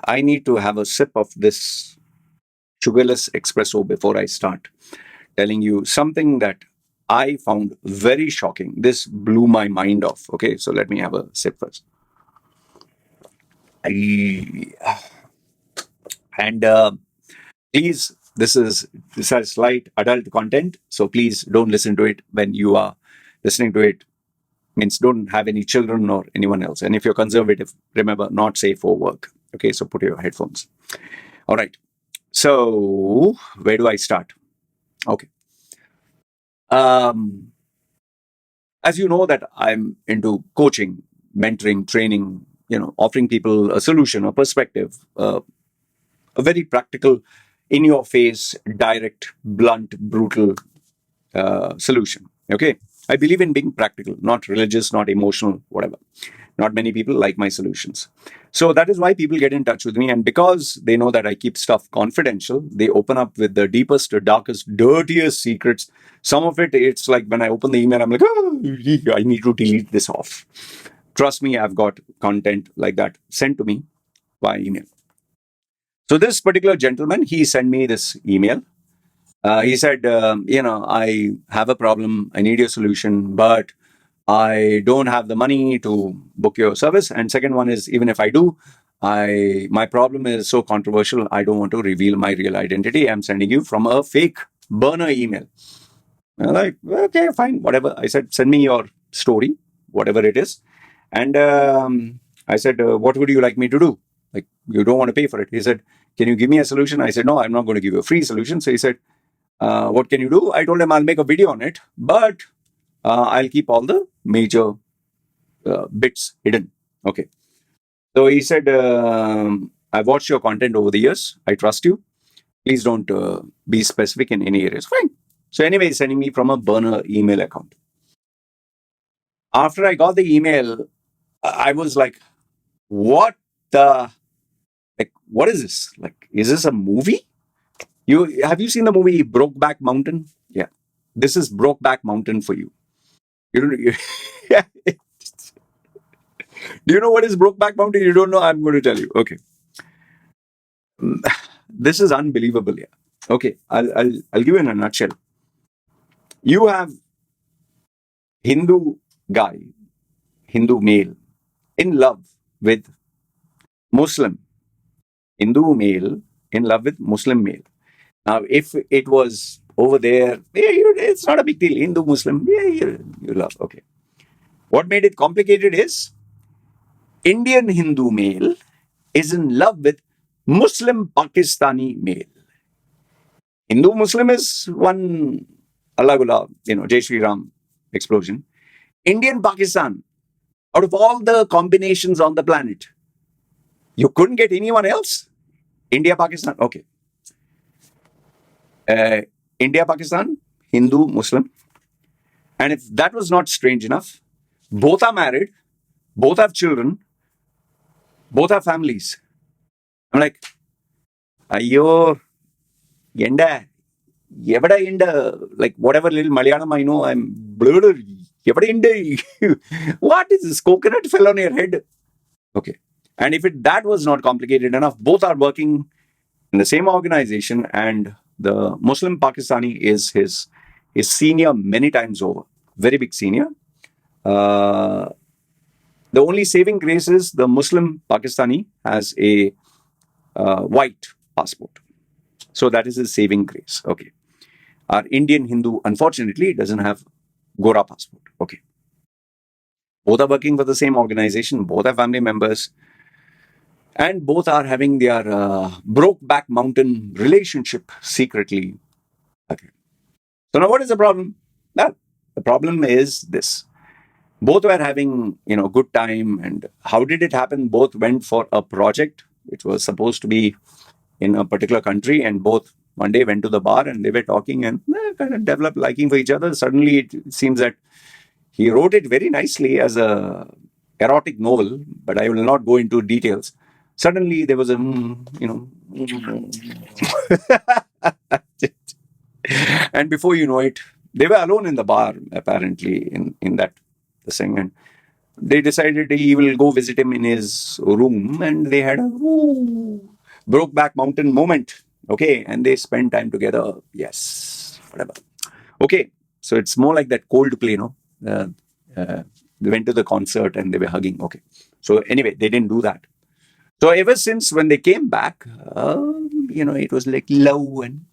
I need to have a sip of this sugarless espresso before I start telling you something that I found very shocking. This blew my mind off. Okay, so let me have a sip first. I- And please, this has slight adult content, so please don't listen to it when you are listening to it. Means don't have any children or anyone else. And if you're conservative, remember, not safe for work. Okay, so put your headphones. All right. So where do I start? Okay. Um, as you know that I'm into coaching, mentoring, training, offering people a solution, a perspective, a very practical, in your face, direct, blunt, brutal solution. Okay. I believe in being practical, not religious, not emotional, whatever. Not many people like my solutions. So that is why people get in touch with me. And because they know that I keep stuff confidential, they open up with the deepest, darkest, dirtiest secrets. Some of it, it's like when I open the email, I'm like, oh, I need to delete this off. Trust me, I've got content like that sent to me via email. So this particular gentleman, he sent me this email. He said, I have a problem. I need your solution, but I don't have the money to book your service. And second one is, even if I do, my problem is so controversial. I don't want to reveal my real identity. I'm sending you from a fake burner email. I'm like, okay, fine, whatever. I said, send me your story, whatever it is. And I said, what would you like me to do? Like, you don't want to pay for it. He said, can you give me a solution? I said, no, I'm not going to give you a free solution. So he said, what can you do? I told him I'll make a video on it, but I'll keep all the major bits hidden. Okay. So he said, I've watched your content over the years. I trust you. Please don't be specific in any areas. Fine. So anyway, he's sending me from a burner email account. After I got the email, I was like, what the, like, what is this? Like, is this a movie? Have you seen the movie Brokeback Mountain? Yeah. This is Brokeback Mountain for you. You don't, yeah. Do you know what is Brokeback Mountain? You don't know? I'm going to tell you. Okay. This is unbelievable. Yeah. Okay. I'll give you in a nutshell. You have Hindu guy, Hindu male, in love with Muslim, Hindu male in love with Muslim male. Now, if it was over there, it's not a big deal. Hindu, Muslim, you love. Okay. What made it complicated is Indian Hindu male is in love with Muslim Pakistani male. Hindu Muslim is one Allah Gula, Jai Shri Ram explosion. Indian Pakistan, out of all the combinations on the planet, you couldn't get anyone else? India Pakistan, okay. India Pakistan, Hindu Muslim. And if that was not strange enough, both are married, both have children, both have families. I'm like, ayyo, yenda, yevada yenda, like whatever little Malayalam I know, I'm blurred. Yevada yenda, what is this? Coconut fell on your head. Okay. And if that was not complicated enough, both are working in the same organization, and the Muslim Pakistani is his senior many times over, very big senior. The only saving grace is the Muslim Pakistani has a white passport. So that is his saving grace. Okay. Our Indian Hindu, unfortunately, doesn't have Gora passport. Okay. Both are working for the same organization, both are family members, and both are having their Brokeback Mountain relationship secretly. Okay. So now what is the problem? Well, the problem is this. Both were having, good time. And how did it happen? Both went for a project which was supposed to be in a particular country, and both one day went to the bar and they were talking and kind of developed liking for each other. Suddenly it seems that he wrote it very nicely as a erotic novel, but I will not go into details. Suddenly there was a, and before you know it, they were alone in the bar, apparently, in that thing. And they decided he will go visit him in his room, and they had a Brokeback Mountain moment. Okay, and they spent time together. Yes, whatever. Okay, so it's more like that Coldplay, no? They went to the concert and they were hugging. Okay, so anyway, they didn't do that. So ever since when they came back, it was like love and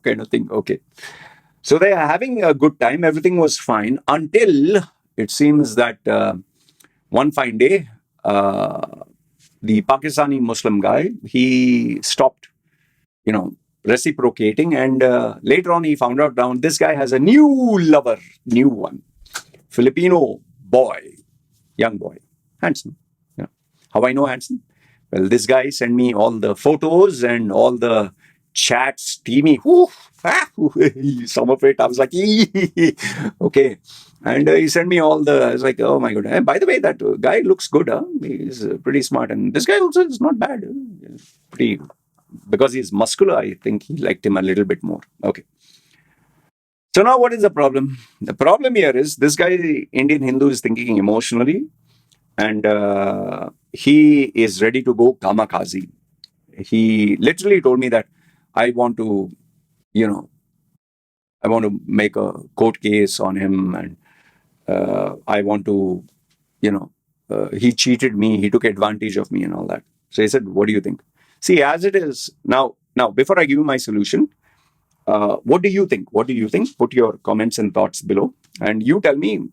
kind of thing. Okay, so they are having a good time. Everything was fine until it seems that one fine day, the Pakistani Muslim guy, he stopped, reciprocating, and later on he found out down this guy has a new lover, new one, Filipino boy, young boy, handsome. You know. How I know handsome? Well, this guy sent me all the photos and all the chats, steamy. Some of it, I was like, okay. And he sent me all the. I was like, oh my god. And by the way, that guy looks good. Huh? He's pretty smart, and this guy also is not bad. Pretty, because he's muscular. I think he liked him a little bit more. Okay. So now, what is the problem? The problem here is this guy, Indian Hindu, is thinking emotionally, and he is ready to go kamikaze. He literally told me that I want to, you know, I want to make a court case on him, and I want to, he cheated me, he took advantage of me, and all that. So he said, "What do you think?" See, as it is now. Now, before I give you my solution, what do you think? What do you think? Put your comments and thoughts below, and you tell me.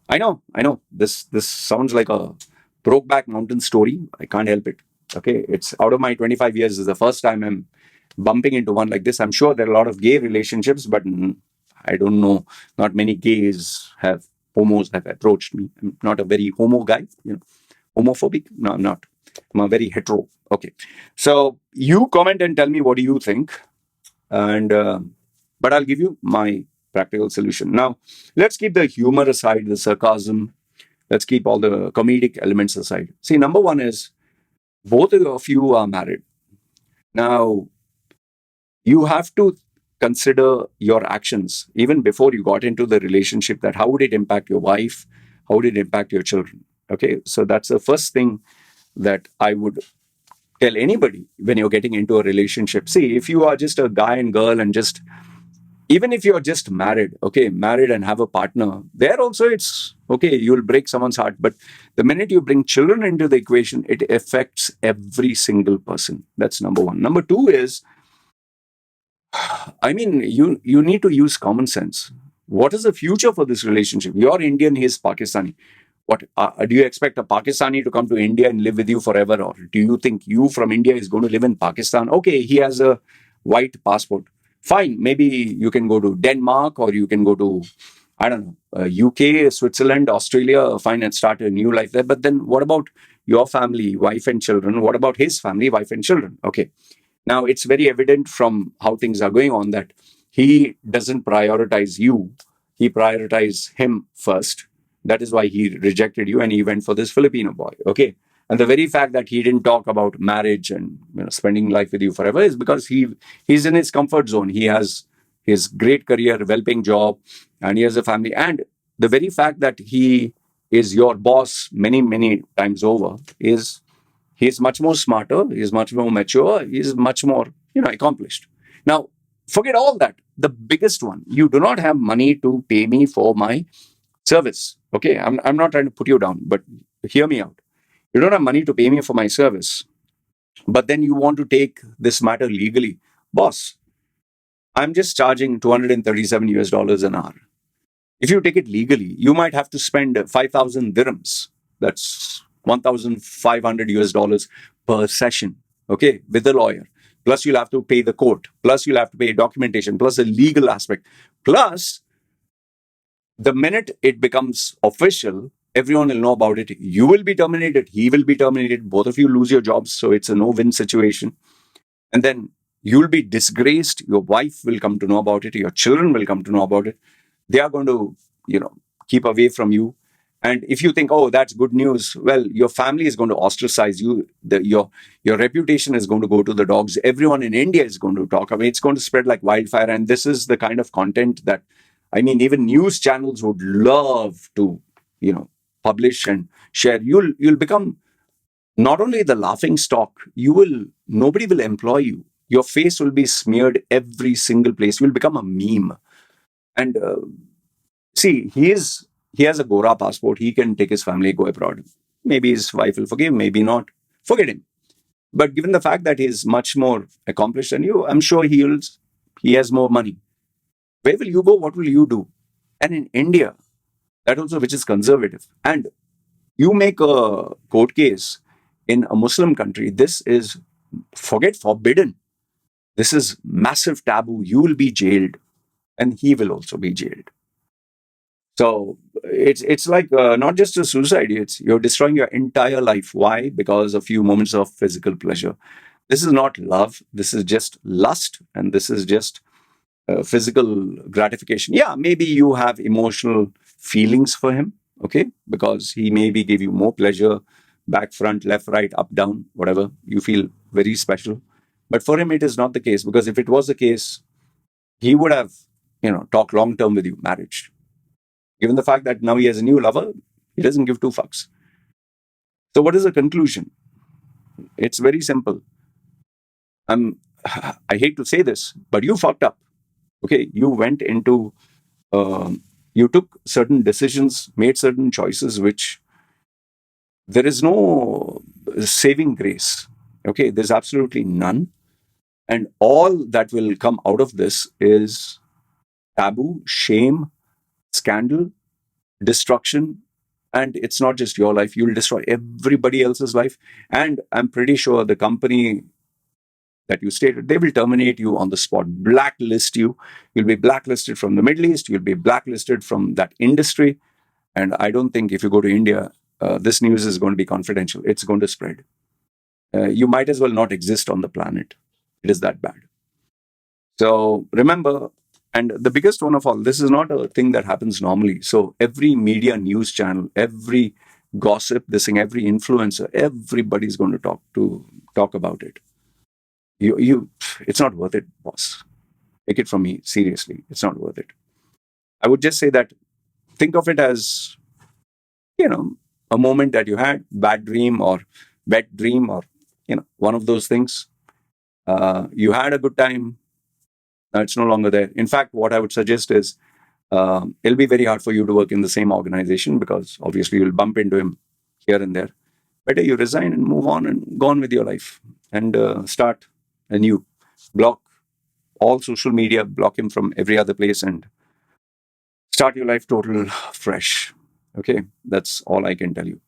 I know. This sounds like a Brokeback Mountain story. I can't help it. Okay, it's out of my 25 years. This is the first time I'm bumping into one like this. I'm sure there are a lot of gay relationships, but I don't know. Not many homos have approached me. I'm not a very homo guy. Homophobic. No, I'm not. I'm a very hetero. Okay, so you comment and tell me what do you think, and but I'll give you my practical solution. Now, let's keep the humor aside, the sarcasm. Let's keep all the comedic elements aside. See, number one is both of you are married. Now, you have to consider your actions even before you got into the relationship, that how would it impact your wife? How would it impact your children? Okay, so that's the first thing that I would tell anybody when you're getting into a relationship. See, if you are just a guy and girl and just even if you're just married, okay, married and have a partner, there also it's okay, you'll break someone's heart. But the minute you bring children into the equation, it affects every single person. That's number one. Number two is, I mean, you need to use common sense. What is the future for this relationship? You're Indian, he's Pakistani. What do you expect a Pakistani to come to India and live with you forever, or do you think you from India is going to live in Pakistan? Okay, he has a white passport. Fine, maybe you can go to Denmark, or you can go to, I don't know, UK, Switzerland, Australia, fine, and start a new life there. But then what about your family, wife and children? What about his family, wife and children? Okay. Now, it's very evident from how things are going on that he doesn't prioritize you. He prioritized him first. That is why he rejected you and he went for this Filipino boy. Okay. And the very fact that he didn't talk about marriage and spending life with you forever is because he's in his comfort zone. He has his great career, well-paying job, and he has a family. And the very fact that he is your boss many, many times over is he's much more smarter, he's much more mature, he's much more, accomplished. Now, forget all that. The biggest one, you do not have money to pay me for my service. Okay, I'm not trying to put you down, but hear me out. You don't have money to pay me for my service, but then you want to take this matter legally. Boss, I'm just charging 237 US dollars an hour. If you take it legally, you might have to spend 5,000 dirhams. That's 1,500 US dollars per session. Okay, with a lawyer. Plus, you'll have to pay the court. Plus, you'll have to pay documentation. Plus, the legal aspect. Plus, the minute it becomes official, everyone will know about it. You will be terminated. He will be terminated. Both of you lose your jobs. So it's a no-win situation. And then you'll be disgraced. Your wife will come to know about it. Your children will come to know about it. They are going to, keep away from you. And if you think, oh, that's good news, well, your family is going to ostracize you. Your reputation is going to go to the dogs. Everyone in India is going to talk about it. It's going to spread like wildfire. And this is the kind of content that, I mean, even news channels would love to, publish and share, you'll become not only the laughing stock, nobody will employ you. Your face will be smeared every single place. You'll become a meme. And see, he has a Gora passport. He can take his family, go abroad. Maybe his wife will forgive, maybe not. Forget him. But given the fact that he's much more accomplished than you, I'm sure he has more money. Where will you go? What will you do? And in India, that also which is conservative, and you make a court case in a Muslim country, this is, forget forbidden. This is massive taboo. You will be jailed, and he will also be jailed. So it's like not just a suicide. It's you're destroying your entire life. Why? Because a few moments of physical pleasure. This is not love. This is just lust, and this is just physical gratification. Yeah, maybe you have emotional feelings for him, okay, because he maybe give you more pleasure, back, front, left, right, up, down, whatever. You feel very special. But for him, it is not the case, because if it was the case, he would have, talked long term with you, marriage. Given the fact that now he has a new lover, he doesn't give two fucks. So, what is the conclusion? It's very simple. I hate to say this, but you fucked up. Okay, you went into, you took certain decisions, made certain choices, which there is no saving grace. Okay, there's absolutely none. And all that will come out of this is taboo, shame, scandal, destruction. And it's not just your life, you'll destroy everybody else's life. And I'm pretty sure the company that you stated, they will terminate you on the spot, blacklist you. You'll be blacklisted from the Middle East, you'll be blacklisted from that industry. And I don't think if you go to India, this news is going to be confidential. It's going to spread. You might as well not exist on the planet. It is that bad. So remember, and the biggest one of all, this is not a thing that happens normally. So every media news channel, every gossip, this thing, every influencer, everybody's going to talk about it. It's not worth it, boss. Take it from me, seriously. It's not worth it. I would just say that think of it as, a moment that you had, bad dream or wet dream, or, one of those things. You had a good time. Now it's no longer there. In fact, what I would suggest is it'll be very hard for you to work in the same organization, because obviously you'll bump into him here and there. Better you resign and move on and go on with your life and start anew. Block all social media, block him from every other place, and start your life total fresh. Okay, that's all I can tell you.